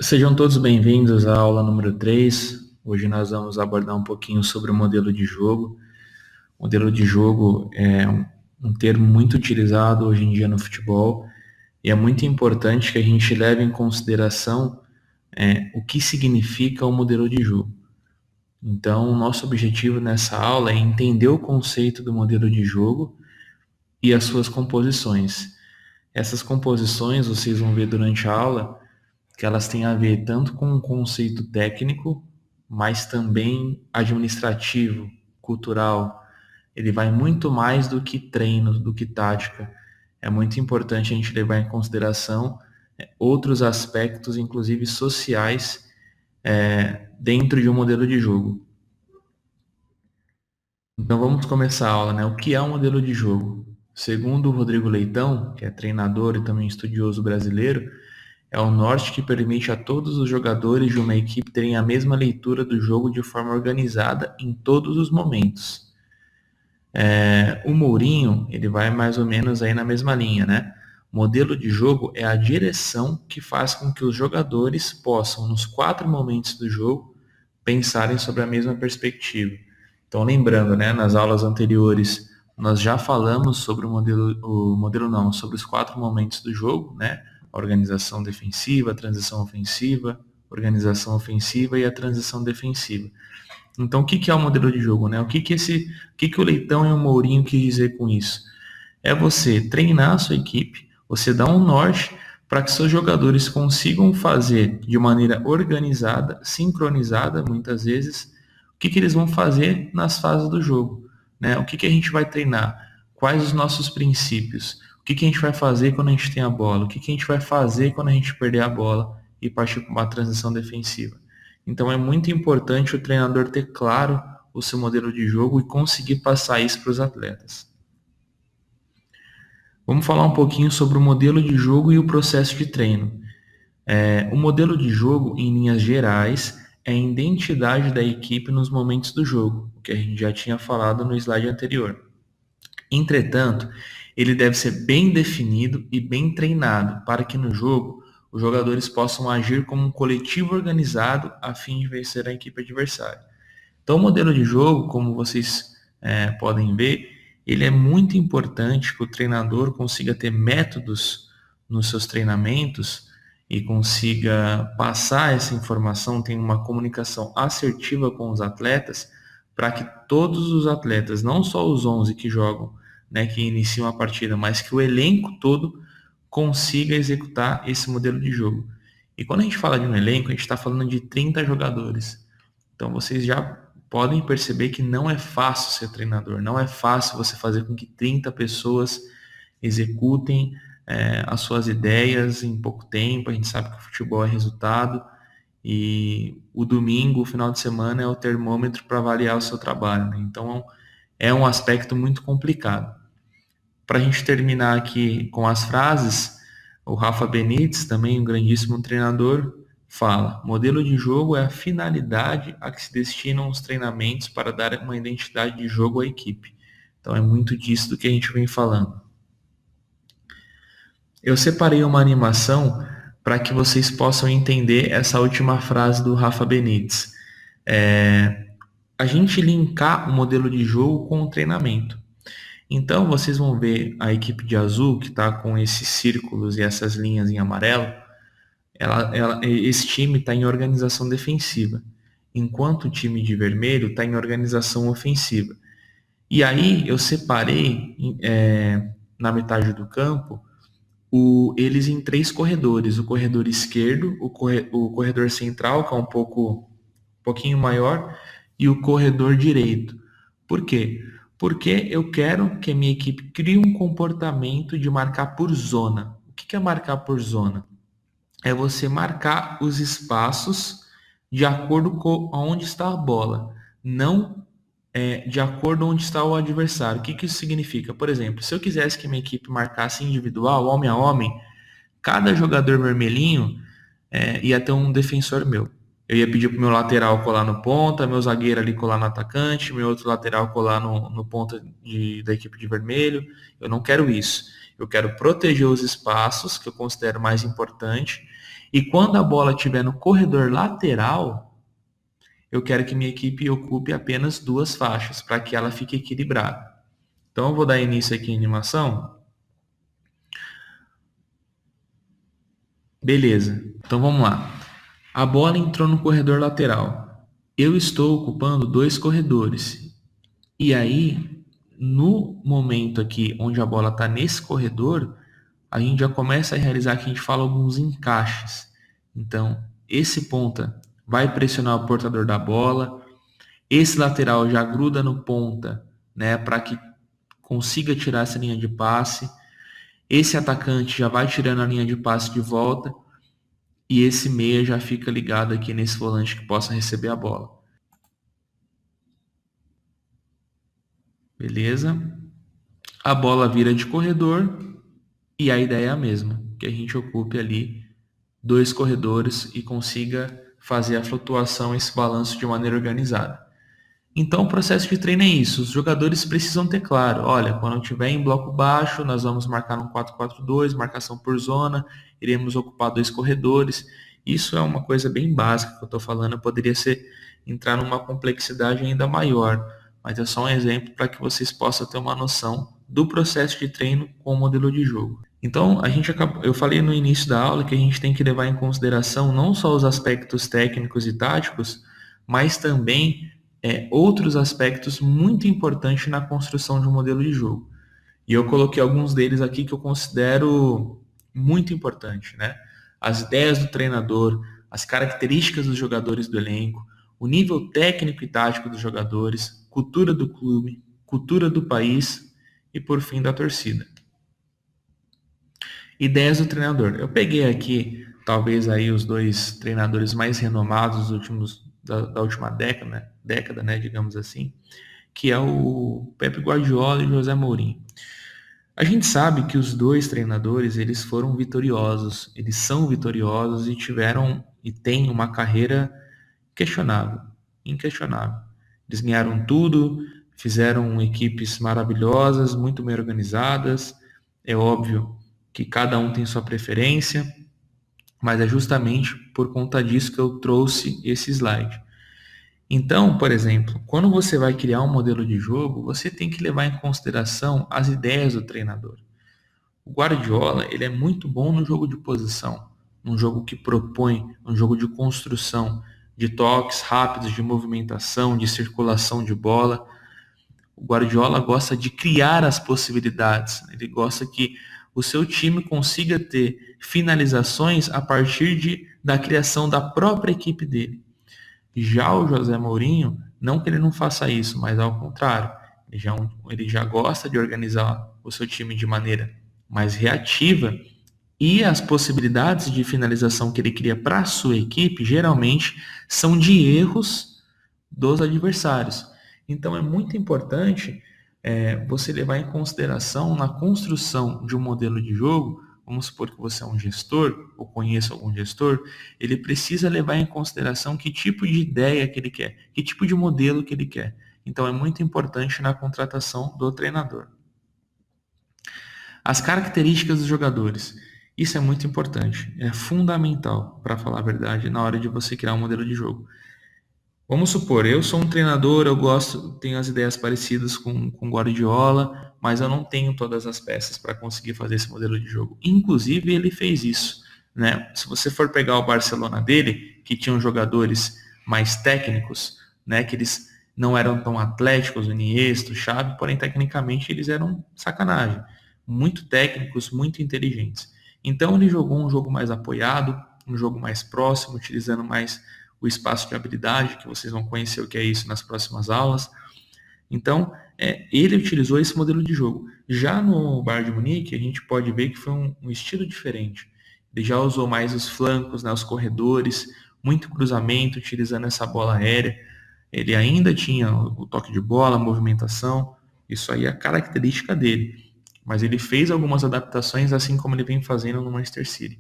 Sejam todos bem-vindos à aula número 3. Hoje nós vamos abordar um pouquinho sobre o modelo de jogo. O modelo de jogo é um termo muito utilizado hoje em dia no futebol e é muito importante que a gente leve em consideração o que significa o modelo de jogo. Então, o nosso objetivo nessa aula é entender o conceito do modelo de jogo e as suas composições. Essas composições vocês vão ver durante a aula que elas têm a ver tanto com o conceito técnico, mas também administrativo, cultural. Ele vai muito mais do que treino, do que tática. É muito importante a gente levar em consideração outros aspectos, inclusive sociais, dentro de um modelo de jogo. Então vamos começar a aula, né? O que é um modelo de jogo? Segundo o Rodrigo Leitão, que é treinador e também estudioso brasileiro, é o norte que permite a todos os jogadores de uma equipe terem a mesma leitura do jogo de forma organizada em todos os momentos. O Mourinho, ele vai mais ou menos aí na mesma linha, né? Modelo de jogo é a direção que faz com que os jogadores possam, nos 4 momentos do jogo, pensarem sobre a mesma perspectiva. Então, lembrando, né, nas aulas anteriores, nós já falamos sobre sobre os 4 momentos do jogo, né? A organização defensiva, a transição ofensiva, organização ofensiva e a transição defensiva. Então, o que é o modelo de jogo, né? O que o Leitão e o Mourinho quis dizer com isso? É você treinar a sua equipe, você dar um norte para que seus jogadores consigam fazer de maneira organizada, sincronizada, muitas vezes, o que eles vão fazer nas fases do jogo, né? O que a gente vai treinar? Quais os nossos princípios? O que a gente vai fazer quando a gente tem a bola? O que a gente vai fazer quando a gente perder a bola e partir para uma transição defensiva? Então é muito importante o treinador ter claro o seu modelo de jogo e conseguir passar isso para os atletas. Vamos falar um pouquinho sobre o modelo de jogo e o processo de treino. O modelo de jogo, em linhas gerais, é a identidade da equipe nos momentos do jogo, o que a gente já tinha falado no slide anterior. Entretanto, ele deve ser bem definido e bem treinado para que no jogo os jogadores possam agir como um coletivo organizado a fim de vencer a equipe adversária. Então, o modelo de jogo, como vocês podem ver, ele é muito importante que o treinador consiga ter métodos nos seus treinamentos e consiga passar essa informação, tenha uma comunicação assertiva com os atletas, para que todos os atletas, não só os 11 que jogam, né, que iniciam a partida, mas que o elenco todo consiga executar esse modelo de jogo. E quando a gente fala de um elenco, a gente está falando de 30 jogadores. Então vocês já podem perceber que não é fácil ser treinador, não é fácil você fazer com que 30 pessoas executem as suas ideias em pouco tempo. A gente sabe que o futebol é resultado e o domingo, o final de semana, é o termômetro para avaliar o seu trabalho, né? Então é um aspecto muito complicado. Para a gente terminar aqui com as frases, o Rafa Benítez, também um grandíssimo treinador, fala: modelo de jogo é a finalidade a que se destinam os treinamentos para dar uma identidade de jogo à equipe. Então é muito disso do que a gente vem falando. Eu separei uma animação para que vocês possam entender essa última frase do Rafa Benítez. A gente linkar o modelo de jogo com o treinamento. Então, vocês vão ver a equipe de azul, que está com esses círculos e essas linhas em amarelo, esse time está em organização defensiva, enquanto o time de vermelho está em organização ofensiva. E aí eu separei na metade do campo eles em 3 corredores: o corredor esquerdo, o corredor central, que é um pouquinho maior, e o corredor direito. Por quê? Porque eu quero que a minha equipe crie um comportamento de marcar por zona. O que é marcar por zona? É você marcar os espaços de acordo com onde está a bola, não de acordo com onde está o adversário. O que isso significa? Por exemplo, se eu quisesse que a minha equipe marcasse individual, homem a homem, cada jogador vermelhinho ia ter um defensor meu. Eu ia pedir para o meu lateral colar no ponta, meu zagueiro ali colar no atacante, meu outro lateral colar no ponta da equipe de vermelho. Eu não quero isso. Eu quero proteger os espaços, que eu considero mais importante. E quando a bola estiver no corredor lateral, eu quero que minha equipe ocupe apenas 2 faixas, para que ela fique equilibrada. Então eu vou dar início aqui em animação. Beleza, então vamos lá. A bola entrou no corredor lateral. Eu estou ocupando 2 corredores. E aí, no momento aqui onde a bola está nesse corredor, a gente já começa a realizar que a gente fala alguns encaixes. Então, esse ponta vai pressionar o portador da bola, esse lateral já gruda no ponta, né, para que consiga tirar essa linha de passe. Esse atacante já vai tirando a linha de passe de volta e esse meia já fica ligado aqui nesse volante que possa receber a bola. Beleza? A bola vira de corredor e a ideia é a mesma, que a gente ocupe ali 2 corredores e consiga fazer a flutuação, esse balanço de maneira organizada. Então, o processo de treino é isso. Os jogadores precisam ter claro, olha, quando eu estiver em bloco baixo, nós vamos marcar um 4-4-2, marcação por zona, iremos ocupar 2 corredores. Isso é uma coisa bem básica que eu estou falando, poderia entrar numa complexidade ainda maior, mas é só um exemplo para que vocês possam ter uma noção do processo de treino com o modelo de jogo. Então, eu falei no início da aula que a gente tem que levar em consideração não só os aspectos técnicos e táticos, mas também outros aspectos muito importantes na construção de um modelo de jogo. E eu coloquei alguns deles aqui que eu considero muito importante, né? As ideias do treinador, as características dos jogadores do elenco, o nível técnico e tático dos jogadores, cultura do clube, cultura do país e, por fim, da torcida. Ideias do treinador. Eu peguei aqui, talvez, aí os 2 treinadores mais renomados da última década, né, digamos assim, que é o Pep Guardiola e José Mourinho. A gente sabe que os 2 treinadores, eles foram vitoriosos, eles são vitoriosos e tiveram e têm uma carreira questionável, inquestionável. Eles ganharam tudo, fizeram equipes maravilhosas, muito bem organizadas. É óbvio que cada um tem sua preferência, mas é justamente por conta disso que eu trouxe esse slide. Então, por exemplo, quando você vai criar um modelo de jogo, você tem que levar em consideração as ideias do treinador. O Guardiola, ele é muito bom no jogo de posição, num jogo que propõe, um jogo de construção, de toques rápidos, de movimentação, de circulação de bola. O Guardiola gosta de criar as possibilidades, ele gosta que o seu time consiga ter finalizações a partir da criação da própria equipe dele. Já o José Mourinho, não que ele não faça isso, mas ao contrário, ele já gosta de organizar o seu time de maneira mais reativa e as possibilidades de finalização que ele cria para a sua equipe geralmente são de erros dos adversários. Então é muito importante você levar em consideração na construção de um modelo de jogo. Vamos supor que você é um gestor, ou conheça algum gestor, ele precisa levar em consideração que tipo de ideia que ele quer, que tipo de modelo que ele quer. Então é muito importante na contratação do treinador. As características dos jogadores. Isso é muito importante, é fundamental, para falar a verdade, na hora de você criar um modelo de jogo. Vamos supor, eu sou um treinador, tenho as ideias parecidas com Guardiola, mas eu não tenho todas as peças para conseguir fazer esse modelo de jogo. Inclusive, ele fez isso, né? Se você for pegar o Barcelona dele, que tinham jogadores mais técnicos, né, que eles não eram tão atléticos, o Iniesta, o Xavi, porém tecnicamente eles eram sacanagem, muito técnicos, muito inteligentes. Então ele jogou um jogo mais apoiado, um jogo mais próximo, utilizando mais o espaço de habilidade, que vocês vão conhecer o que é isso nas próximas aulas. Então, ele utilizou esse modelo de jogo. Já no Bayern de Munique, a gente pode ver que foi um estilo diferente. Ele já usou mais os flancos, né, os corredores, muito cruzamento, utilizando essa bola aérea. Ele ainda tinha o toque de bola, a movimentação, isso aí é a característica dele. Mas ele fez algumas adaptações, assim como ele vem fazendo no Manchester City.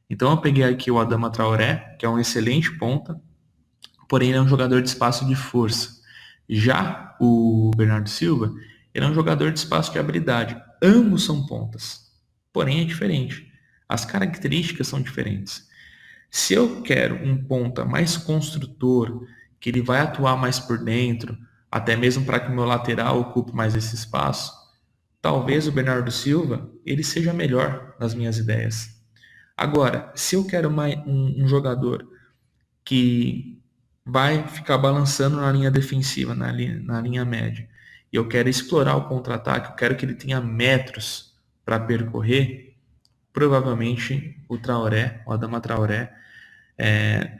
Então eu peguei aqui o Adama Traoré, que é um excelente ponta, porém ele é um jogador de espaço de força. Já o Bernardo Silva, ele é um jogador de espaço de habilidade. Ambos são pontas, porém é diferente. As características são diferentes. Se eu quero um ponta mais construtor, que ele vai atuar mais por dentro, até mesmo para que o meu lateral ocupe mais esse espaço, talvez o Bernardo Silva ele seja melhor nas minhas ideias. Agora, se eu quero um jogador que vai ficar balançando na linha defensiva, na linha média, e eu quero explorar o contra-ataque, eu quero que ele tenha metros para percorrer, provavelmente o Adama Traoré,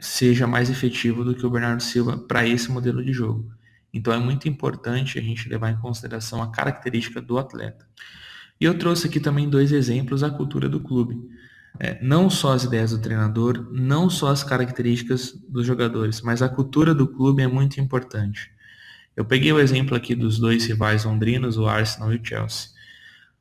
seja mais efetivo do que o Bernardo Silva para esse modelo de jogo. Então é muito importante a gente levar em consideração a característica do atleta. E eu trouxe aqui também 2 exemplos da cultura do clube. Não só as ideias do treinador, não só as características dos jogadores, mas a cultura do clube é muito importante. Eu peguei o exemplo aqui dos 2 rivais londrinos, o Arsenal e o Chelsea.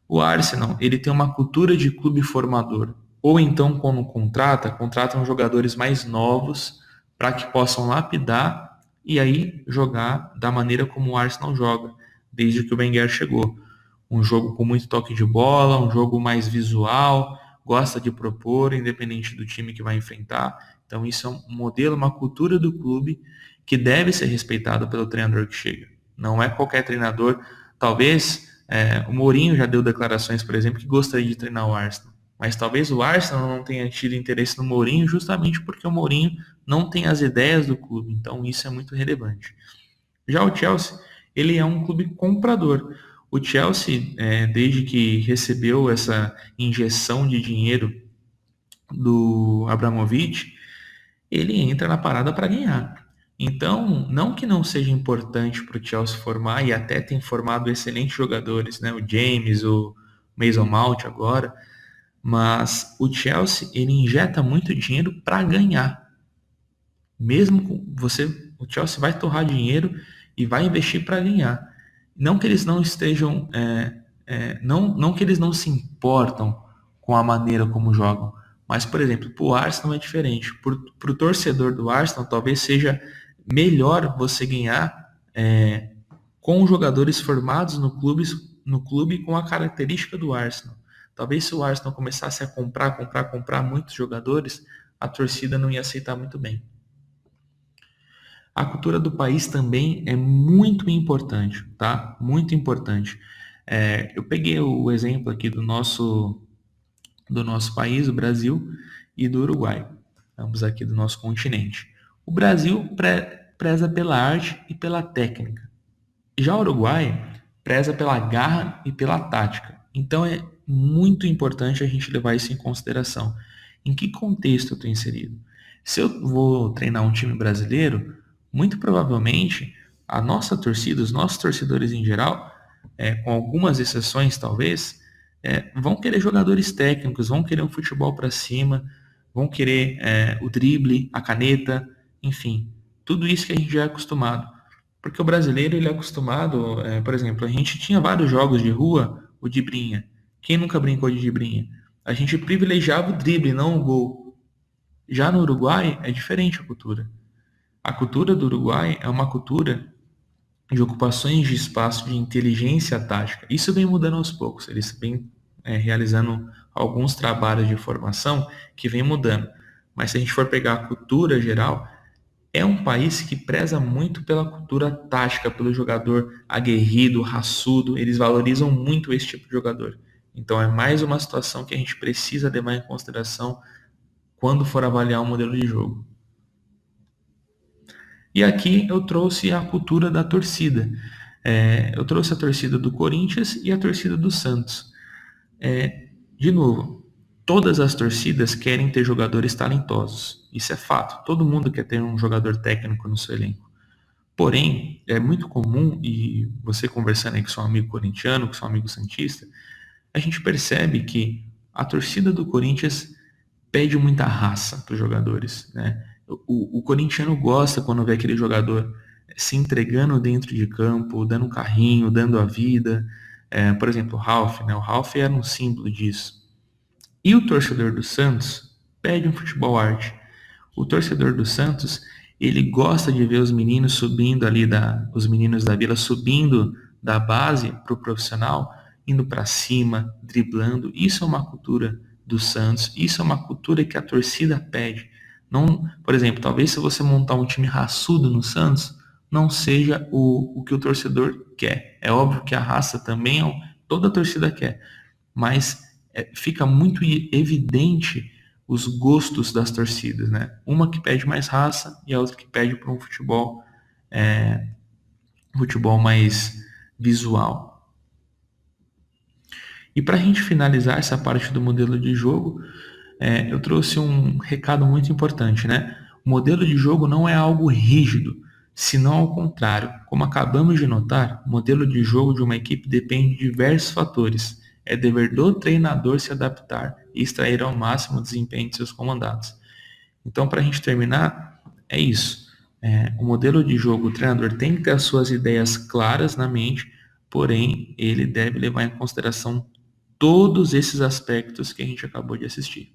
O Arsenal, ele tem uma cultura de clube formador. Ou então, quando contratam jogadores mais novos para que possam lapidar e aí jogar da maneira como o Arsenal joga, desde que o Wenger chegou. Um jogo com muito toque de bola, um jogo mais visual, gosta de propor, independente do time que vai enfrentar. Então, isso é um modelo, uma cultura do clube que deve ser respeitado pelo treinador que chega. Não é qualquer treinador. Talvez o Mourinho já deu declarações, por exemplo, que gostaria de treinar o Arsenal. Mas talvez o Arsenal não tenha tido interesse no Mourinho justamente porque o Mourinho não tem as ideias do clube. Então, isso é muito relevante. Já o Chelsea, ele é um clube comprador. O Chelsea, desde que recebeu essa injeção de dinheiro do Abramovich, ele entra na parada para ganhar. Então, não que não seja importante para o Chelsea formar, e até tem formado excelentes jogadores, né? O James, o Mason Mount agora, mas o Chelsea, ele injeta muito dinheiro para ganhar. Mesmo com o Chelsea vai torrar dinheiro e vai investir para ganhar. Não que eles não estejam, não que eles não se importam com a maneira como jogam, mas, por exemplo, para o Arsenal é diferente. Para o torcedor do Arsenal, talvez seja melhor você ganhar com jogadores formados no clube com a característica do Arsenal. Talvez se o Arsenal começasse a comprar muitos jogadores, a torcida não ia aceitar muito bem. A cultura do país também é muito importante, tá? Muito importante. Eu peguei o exemplo aqui do nosso país, o Brasil, e do Uruguai, ambos aqui do nosso continente. O Brasil preza pela arte e pela técnica. Já o Uruguai preza pela garra e pela tática. Então é muito importante a gente levar isso em consideração. Em que contexto eu estou inserido? Se eu vou treinar um time brasileiro, muito provavelmente a nossa torcida, os nossos torcedores em geral, com algumas exceções talvez, vão querer jogadores técnicos, vão querer um futebol para cima, vão querer o drible, a caneta, enfim, tudo isso que a gente já é acostumado. Porque o brasileiro ele é acostumado, por exemplo, a gente tinha vários jogos de rua, o dibrinha. Quem nunca brincou de dibrinha? A gente privilegiava o drible, não o gol. Já no Uruguai é diferente a cultura. A cultura do Uruguai é uma cultura de ocupações de espaço de inteligência tática. Isso vem mudando aos poucos. Eles vêm realizando alguns trabalhos de formação que vem mudando. Mas se a gente for pegar a cultura geral, é um país que preza muito pela cultura tática, pelo jogador aguerrido, raçudo. Eles valorizam muito esse tipo de jogador. Então é mais uma situação que a gente precisa levar em consideração quando for avaliar um modelo de jogo. E aqui eu trouxe a cultura da torcida. Eu trouxe a torcida do Corinthians e a torcida do Santos. De novo, todas as torcidas querem ter jogadores talentosos. Isso é fato. Todo mundo quer ter um jogador técnico no seu elenco. Porém, é muito comum, e você conversando aí com seu amigo corintiano, com seu amigo santista, a gente percebe que a torcida do Corinthians pede muita raça para os jogadores, né? O corintiano gosta quando vê aquele jogador se entregando dentro de campo, dando um carrinho, dando a vida. Por exemplo, o Ralf, né? O Ralf era um símbolo disso. E o torcedor do Santos pede um futebol arte. O torcedor do Santos, Ele gosta de ver os meninos subindo ali, os meninos da vila subindo da base para o profissional, indo para cima, driblando. Isso é uma cultura do Santos, isso é uma cultura que a torcida pede. Não, por exemplo, talvez se você montar um time raçudo no Santos, não seja o que o torcedor quer. É óbvio que a raça também toda a torcida quer, mas fica muito evidente os gostos das torcidas, né? Uma que pede mais raça e a outra que pede para um futebol mais visual. E para a gente finalizar essa parte do modelo de jogo, eu trouxe um recado muito importante, né? O modelo de jogo não é algo rígido, senão ao contrário. Como acabamos de notar, o modelo de jogo de uma equipe depende de diversos fatores. É dever do treinador se adaptar e extrair ao máximo o desempenho de seus comandados. Então, para a gente terminar, é isso. O modelo de jogo, o treinador tem que ter as suas ideias claras na mente, porém, ele deve levar em consideração todos esses aspectos que a gente acabou de assistir.